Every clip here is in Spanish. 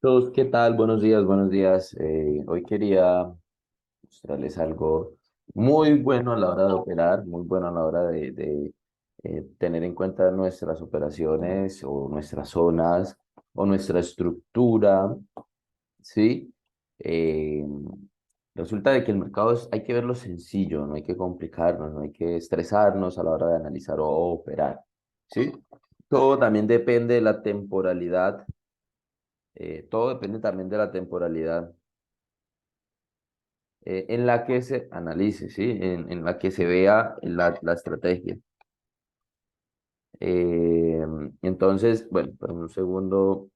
Todos, ¿qué tal? Buenos días, buenos días. Hoy quería mostrarles algo muy bueno a la hora de operar, muy bueno a la hora de tener en cuenta nuestras operaciones o nuestras zonas o nuestra estructura, ¿sí? Eh, Resulta de que el mercado hay que verlo sencillo, no hay que complicarnos, no hay que estresarnos a la hora de analizar o operar, ¿sí? Todo también depende de la temporalidad. Todo depende también de la temporalidad en la que se analice, ¿sí? En la que se vea la estrategia. Eh, entonces, bueno, por un segundo.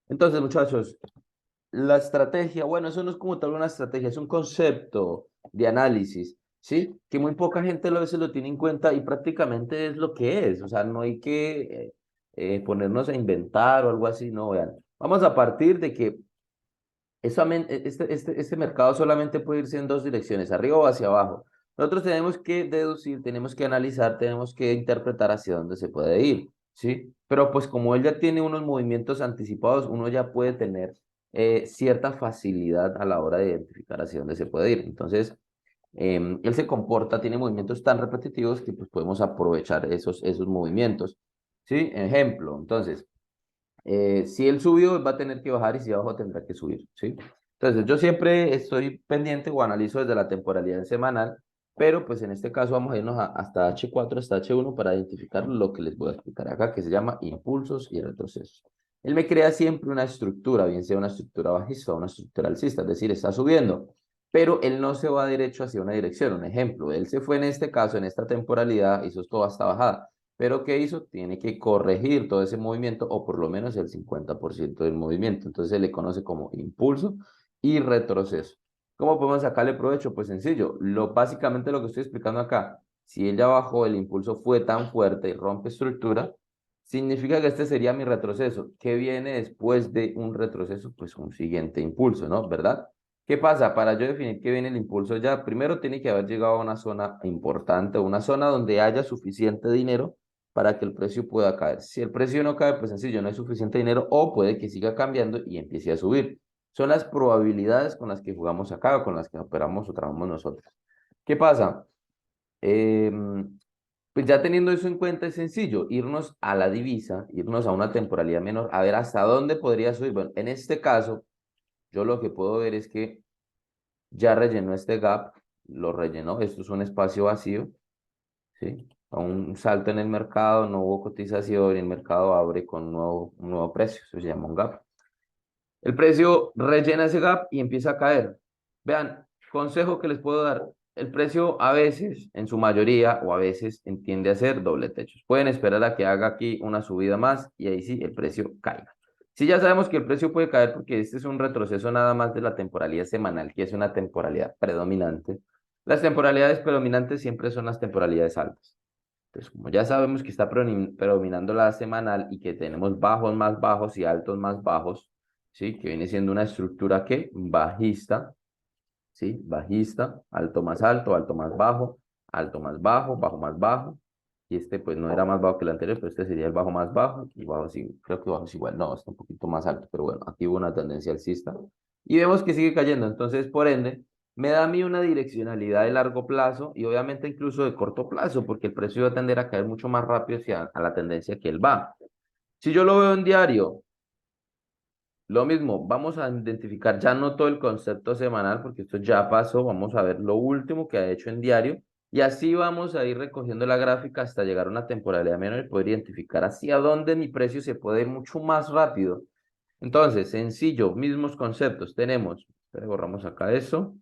Entonces, muchachos, la estrategia, bueno, eso no es como tal una estrategia, es un concepto de análisis, ¿sí? Que muy poca gente a veces lo tiene en cuenta y prácticamente es lo que es, o sea, no hay que ponernos a inventar o algo así, no, vean. Vamos a partir de que este mercado solamente puede irse en dos direcciones, arriba o hacia abajo. Nosotros tenemos que deducir, tenemos que analizar, tenemos que interpretar hacia dónde se puede ir, ¿sí? Pero pues como él ya tiene unos movimientos anticipados, uno ya puede tener cierta facilidad a la hora de identificar hacia dónde se puede ir. Entonces, él se comporta, tiene movimientos tan repetitivos que pues podemos aprovechar esos movimientos, ¿sí? Ejemplo, entonces. Si él subió, va a tener que bajar y si bajó, tendrá que subir, ¿sí? Entonces, yo siempre estoy pendiente o analizo desde la temporalidad semanal, pero pues en este caso vamos a irnos hasta H4, hasta H1 para identificar lo que les voy a explicar acá, que se llama impulsos y retrocesos. Él me crea siempre una estructura, bien sea una estructura bajista o una estructura alcista, es decir, está subiendo, pero él no se va derecho hacia una dirección. Un ejemplo, él se fue en este caso, en esta temporalidad, hizo toda esta bajada. Pero ¿qué hizo? Tiene que corregir todo ese movimiento o por lo menos el 50% del movimiento. Entonces se le conoce como impulso y retroceso. ¿Cómo podemos sacarle provecho? Pues sencillo. Básicamente lo que estoy explicando acá, si ella bajó, el impulso fue tan fuerte y rompe estructura, significa que este sería mi retroceso. ¿Qué viene después de un retroceso? Pues un siguiente impulso, ¿no? ¿Verdad? ¿Qué pasa? Para yo definir qué viene el impulso ya, primero tiene que haber llegado a una zona importante, una zona donde haya suficiente dinero para que el precio pueda caer. Si el precio no cae, pues sencillo, no hay suficiente dinero o puede que siga cambiando y empiece a subir. Son las probabilidades con las que jugamos acá o con las que operamos o trabajamos nosotros. ¿Qué pasa? Pues ya teniendo eso en cuenta es sencillo, irnos a la divisa, irnos a una temporalidad menor, a ver hasta dónde podría subir. Bueno, en este caso, yo lo que puedo ver es que ya rellenó este gap, lo rellenó, esto es un espacio vacío, ¿sí? A un salto en el mercado, no hubo cotización y el mercado abre con un nuevo precio, eso se llama un gap. El precio rellena ese gap y empieza a caer. Vean, consejo que les puedo dar. El precio a veces, en su mayoría, o a veces, tiende a ser doble techos. Pueden esperar a que haga aquí una subida más y ahí sí el precio caiga. Sí, ya sabemos que el precio puede caer porque este es un retroceso nada más de la temporalidad semanal, que es una temporalidad predominante. Las temporalidades predominantes siempre son las temporalidades altas. Entonces, como ya sabemos que está predominando la semanal y que tenemos bajos más bajos y altos más bajos, ¿sí? Que viene siendo una estructura que bajista, ¿sí? Bajista, alto más bajo, bajo más bajo. Y este pues no era más bajo que el anterior, pero este sería el bajo más bajo y bajo sí, creo que bajo es igual, no, está un poquito más alto, pero bueno, aquí hubo una tendencia alcista. Y vemos que sigue cayendo, entonces por ende me da a mí una direccionalidad de largo plazo y obviamente incluso de corto plazo, porque el precio va a tender a caer mucho más rápido hacia a la tendencia que él va. Si yo lo veo en diario, lo mismo, vamos a identificar ya no todo el concepto semanal, porque esto ya pasó, vamos a ver lo último que ha hecho en diario, y así vamos a ir recogiendo la gráfica hasta llegar a una temporalidad menor y poder identificar hacia dónde mi precio se puede ir mucho más rápido. Entonces, sencillo, mismos conceptos, tenemos, espera, borramos acá eso,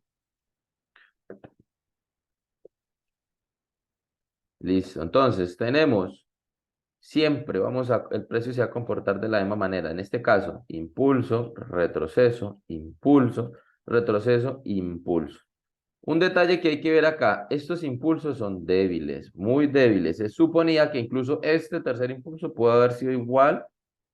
listo, entonces tenemos, siempre el precio se va a comportar de la misma manera, en este caso, impulso, retroceso, impulso. Un detalle que hay que ver acá, estos impulsos son débiles, muy débiles. Se suponía que incluso este tercer impulso puede haber sido igual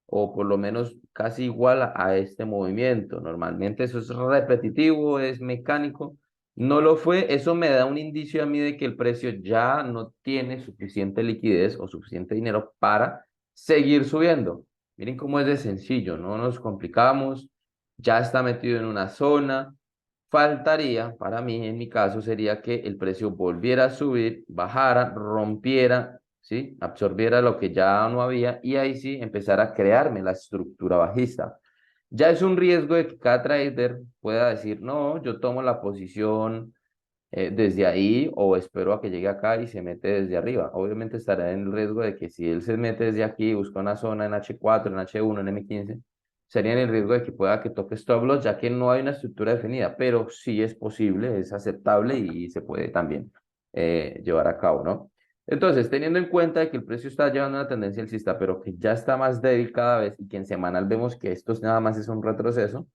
o por lo menos casi igual a este movimiento. Normalmente eso es repetitivo, es mecánico. No lo fue, eso me da un indicio a mí de que el precio ya no tiene suficiente liquidez o suficiente dinero para seguir subiendo. Miren cómo es de sencillo, no nos complicamos, ya está metido en una zona. Faltaría, para mí, en mi caso, sería que el precio volviera a subir, bajara, rompiera, ¿sí? Absorbiera lo que ya no había y ahí sí empezara a crearme la estructura bajista. Ya es un riesgo de que cada trader pueda decir, no, yo tomo la posición desde ahí o espero a que llegue acá y se mete desde arriba. Obviamente estará en el riesgo de que si él se mete desde aquí y busca una zona en H4, en H1, en M15, sería en el riesgo de que pueda que toque stop loss, ya que no hay una estructura definida, pero sí es posible, es aceptable y se puede también llevar a cabo, ¿no? Entonces, teniendo en cuenta de que el precio está llevando una tendencia alcista, pero que ya está más débil cada vez y que en semanal vemos que esto nada más es un retroceso,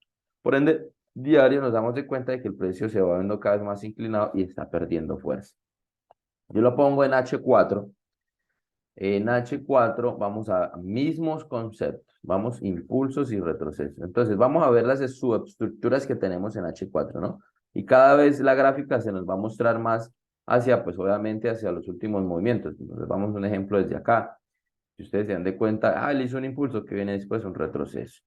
por ende, diario nos damos de cuenta de que el precio se va viendo cada vez más inclinado y está perdiendo fuerza. Yo lo pongo en H4. En H4 vamos a mismos conceptos, vamos impulsos y retrocesos. Entonces vamos a ver las subestructuras que tenemos en H4, ¿no? Y cada vez la gráfica se nos va a mostrar más hacia, pues obviamente hacia los últimos movimientos. Entonces vamos a un ejemplo desde acá. Si ustedes se dan de cuenta, él hizo un impulso que viene después un retroceso.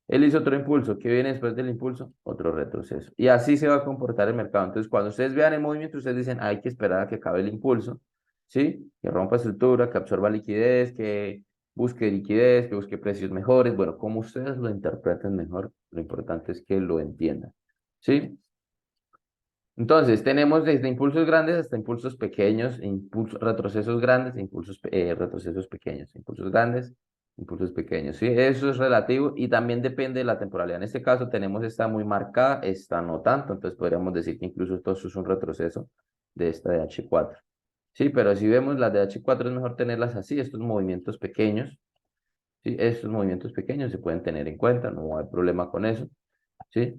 Él hizo otro impulso. ¿Qué viene después del impulso? Otro retroceso. Y así se va a comportar el mercado. Entonces, cuando ustedes vean el movimiento, ustedes dicen, hay que esperar a que acabe el impulso, ¿sí? Que rompa estructura, que absorba liquidez, que busque liquidez, que busque precios mejores. Bueno, como ustedes lo interpreten mejor, lo importante es que lo entiendan, ¿sí? Entonces, tenemos desde impulsos grandes hasta impulsos pequeños, retrocesos grandes, retrocesos pequeños, impulsos grandes, impulsos pequeños, ¿sí? Eso es relativo y también depende de la temporalidad. En este caso tenemos esta muy marcada, esta no tanto, entonces podríamos decir que incluso esto es un retroceso de esta de H4. Sí, pero si vemos las de H4 es mejor tenerlas así, estos movimientos pequeños, ¿sí? Estos movimientos pequeños se pueden tener en cuenta, no hay problema con eso, ¿sí?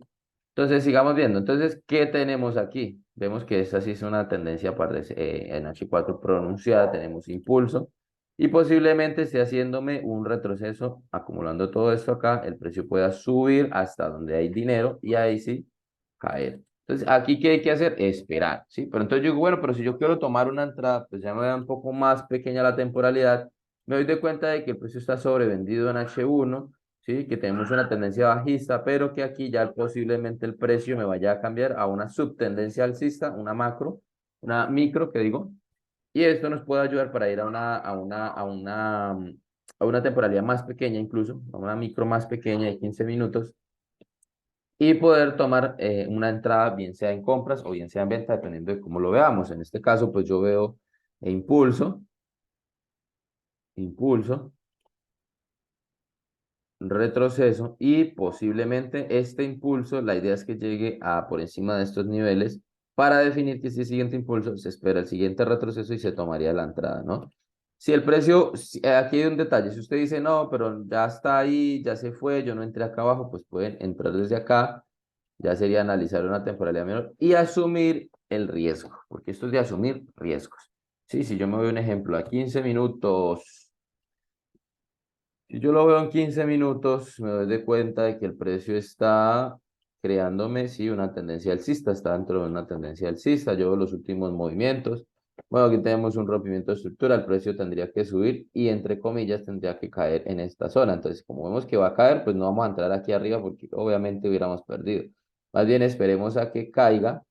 Entonces, sigamos viendo. Entonces, ¿qué tenemos aquí? Vemos que esta sí es una tendencia para, en H4 pronunciada, tenemos impulso y posiblemente esté haciéndome un retroceso, acumulando todo esto acá, el precio pueda subir hasta donde hay dinero y ahí sí caer. Entonces, aquí, ¿qué hay que hacer? Esperar, ¿sí? Pero entonces yo digo, bueno, pero si yo quiero tomar una entrada, pues ya me da un poco más pequeña la temporalidad, me doy de cuenta de que el precio está sobrevendido en H1, ¿sí? Que tenemos una tendencia bajista, pero que aquí ya posiblemente el precio me vaya a cambiar a una subtendencia alcista, una macro, una micro, que digo, y esto nos puede ayudar para ir a una temporalidad más pequeña incluso, a una micro más pequeña de 15 minutos, y poder tomar una entrada, bien sea en compras o bien sea en venta, dependiendo de cómo lo veamos. En este caso, pues yo veo impulso, impulso, retroceso y posiblemente este impulso, la idea es que llegue a por encima de estos niveles para definir que este siguiente impulso se espera el siguiente retroceso y se tomaría la entrada, ¿no? Si el precio, aquí hay un detalle, si usted dice no, pero ya está ahí, ya se fue, yo no entré acá abajo, pues pueden entrar desde acá, ya sería analizar una temporalidad menor y asumir el riesgo, porque esto es de asumir riesgos. Sí, si yo me doy un ejemplo a 15 minutos. Si yo lo veo en 15 minutos, me doy de cuenta de que el precio está creándome, sí, una tendencia alcista, está dentro de una tendencia alcista. Yo veo los últimos movimientos. Bueno, aquí tenemos un rompimiento de estructura, el precio tendría que subir y entre comillas tendría que caer en esta zona. Entonces, como vemos que va a caer, pues no vamos a entrar aquí arriba porque obviamente hubiéramos perdido. Más bien esperemos a que caiga,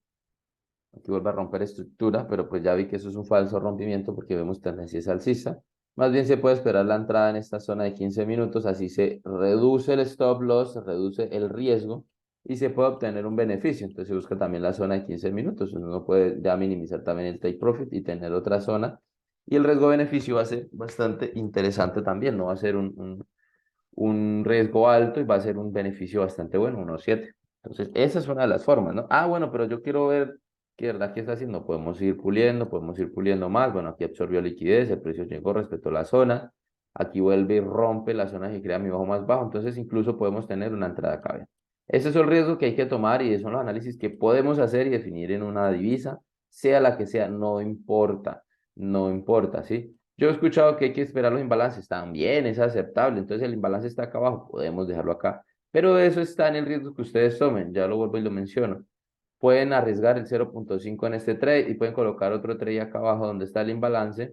aquí vuelve a romper estructura, pero pues ya vi que eso es un falso rompimiento porque vemos tendencias alcista. Más bien se puede esperar la entrada en esta zona de 15 minutos, así se reduce el stop loss, se reduce el riesgo y se puede obtener un beneficio. Entonces se busca también la zona de 15 minutos. Uno puede ya minimizar también el take profit y tener otra zona. Y el riesgo-beneficio va a ser bastante interesante también, no va a ser un riesgo alto y va a ser un beneficio bastante bueno, 1,7. Entonces, esa es una de las formas, ¿no? Ah, bueno, pero yo quiero ver qué verdad que está haciendo. Podemos ir puliendo más. Bueno, aquí absorbió liquidez, el precio llegó, respetó la zona. Aquí vuelve y rompe la zona que crea mi bajo más bajo. Entonces, incluso podemos tener una entrada clave. Ese es el riesgo que hay que tomar y son los análisis que podemos hacer y definir en una divisa, sea la que sea, no importa, no importa, ¿sí? Yo he escuchado que hay que esperar los imbalances. También es aceptable. Entonces el imbalance está acá abajo. Podemos dejarlo acá. Pero eso está en el riesgo que ustedes tomen. Ya lo vuelvo y lo menciono. Pueden arriesgar el 0.5 en este trade y pueden colocar otro trade acá abajo donde está el imbalance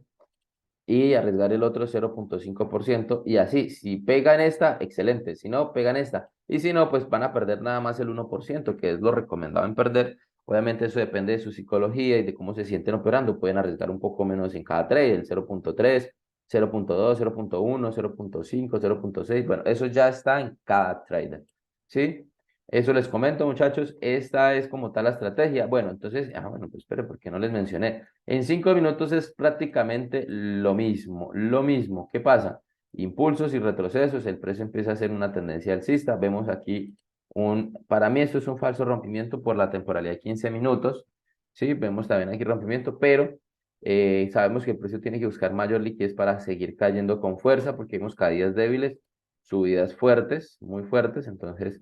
y arriesgar el otro 0.5% y así, si pegan esta, excelente, si no, pegan esta, y si no, pues van a perder nada más el 1% que es lo recomendado en perder. Obviamente eso depende de su psicología y de cómo se sienten operando, pueden arriesgar un poco menos en cada trade, el 0.3, 0.2, 0.1, 0.5, 0.6, bueno, eso ya está en cada trader, ¿sí? Eso les comento, muchachos. Esta es como tal la estrategia. Bueno, entonces, bueno, pues espere, porque no les mencioné. En 5 minutos es prácticamente lo mismo. Lo mismo. ¿Qué pasa? Impulsos y retrocesos. El precio empieza a hacer una tendencia alcista. Vemos aquí para mí esto es un falso rompimiento por la temporalidad de 15 minutos. Sí, vemos también aquí rompimiento, pero sabemos que el precio tiene que buscar mayor liquidez para seguir cayendo con fuerza, porque vemos caídas débiles, subidas fuertes, muy fuertes. Entonces,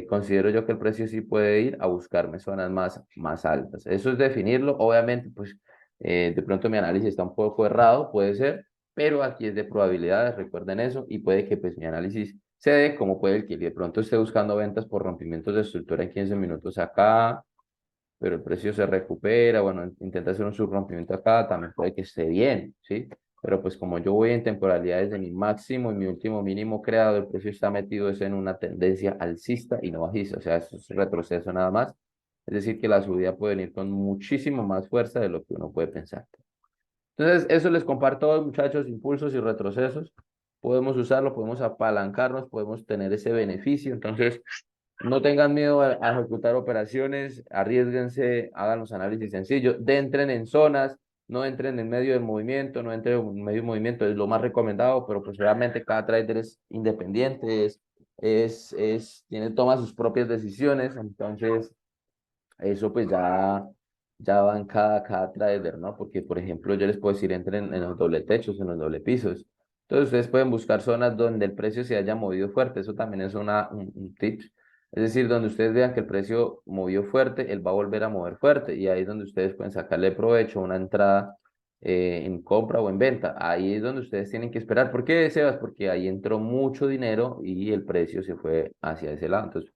considero yo que el precio sí puede ir a buscarme zonas más altas. Eso es definirlo. Obviamente, pues de pronto mi análisis está un poco errado, puede ser, pero aquí es de probabilidades, recuerden eso, y puede que pues mi análisis se dé, como puede que de pronto esté buscando ventas por rompimientos de estructura en 15 minutos acá, pero el precio se recupera, bueno, intenta hacer un subrompimiento acá, también puede que esté bien, ¿sí? Pero pues como yo voy en temporalidades de mi máximo y mi último mínimo creado, el precio está metido es en una tendencia alcista y no bajista, o sea, eso es retroceso nada más. Es decir, que la subida puede venir con muchísimo más fuerza de lo que uno puede pensar. Entonces, eso les comparto hoy, muchachos, impulsos y retrocesos. Podemos usarlo, podemos apalancarnos, podemos tener ese beneficio. Entonces, no tengan miedo a ejecutar operaciones, arriesguense, hagan los análisis sencillos, entren en zonas, no entren en medio del movimiento, no entren en medio del movimiento, es lo más recomendado, pero pues realmente cada trader es independiente, toma sus propias decisiones, entonces eso pues ya va en cada trader, ¿no? Porque, por ejemplo, yo les puedo decir, entren en los doble techos, en los doble pisos. Entonces, ustedes pueden buscar zonas donde el precio se haya movido fuerte. Eso también es un tip. Es decir, donde ustedes vean que el precio movió fuerte, él va a volver a mover fuerte. Y ahí es donde ustedes pueden sacarle provecho a una entrada en compra o en venta. Ahí es donde ustedes tienen que esperar. ¿Por qué, Sebas? Porque ahí entró mucho dinero y el precio se fue hacia ese lado. Entonces,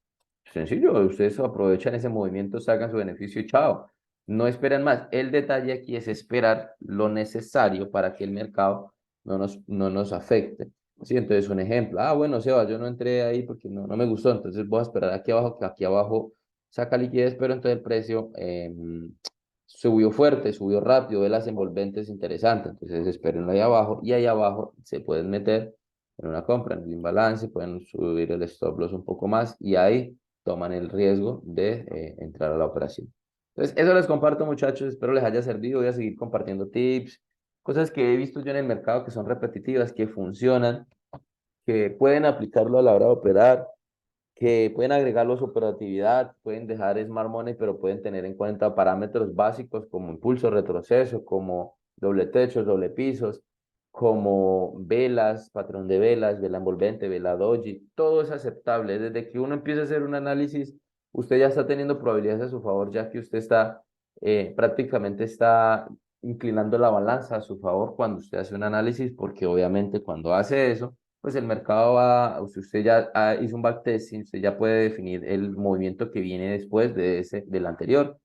sencillo, ustedes aprovechan ese movimiento, sacan su beneficio y chao. No esperan más. El detalle aquí es esperar lo necesario para que el mercado no nos afecte. Sí, entonces un ejemplo. Bueno, Seba, yo no entré ahí porque no me gustó, entonces voy a esperar aquí abajo, que aquí abajo saca liquidez, pero entonces el precio subió fuerte, subió rápido, ve las envolventes interesantes, entonces esperen ahí abajo y ahí abajo se pueden meter en una compra, en el imbalance, pueden subir el stop loss un poco más y ahí toman el riesgo de entrar a la operación. Entonces, eso les comparto, muchachos. Espero les haya servido. Voy a seguir compartiendo tips, cosas que he visto yo en el mercado que son repetitivas, que funcionan, que pueden aplicarlo a la hora de operar, que pueden agregarlo a su operatividad, pueden dejar Smart Money, pero pueden tener en cuenta parámetros básicos como impulso, retroceso, como doble techos, doble pisos, como velas, patrón de velas, vela envolvente, vela doji, todo es aceptable. Desde que uno empieza a hacer un análisis, usted ya está teniendo probabilidades a su favor, ya que usted prácticamente está inclinando la balanza a su favor cuando usted hace un análisis, porque obviamente cuando hace eso, pues el mercado si usted ya hizo un backtesting, usted ya puede definir el movimiento que viene después del anterior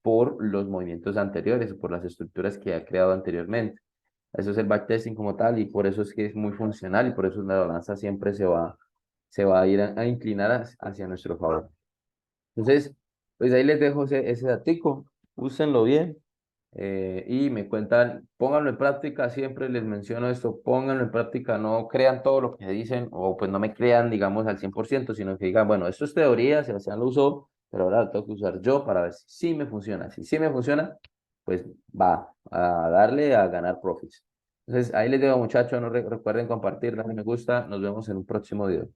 por los movimientos anteriores o por las estructuras que ha creado anteriormente. Eso es el backtesting como tal y por eso es que es muy funcional y por eso la balanza siempre se va a ir a inclinar hacia nuestro favor. Entonces, pues ahí les dejo ese datico, úsenlo bien y me cuentan, pónganlo en práctica, siempre les menciono esto, pónganlo en práctica, no crean todo lo que dicen o pues no me crean, digamos, al 100%, sino que digan, bueno, esto es teoría, Sebastián lo usó, pero ahora lo tengo que usar yo para ver si sí me funciona. Si sí me funciona, pues va a darle a ganar profits. Entonces, ahí les dejo, muchachos, no recuerden compartir, darle me gusta, nos vemos en un próximo video.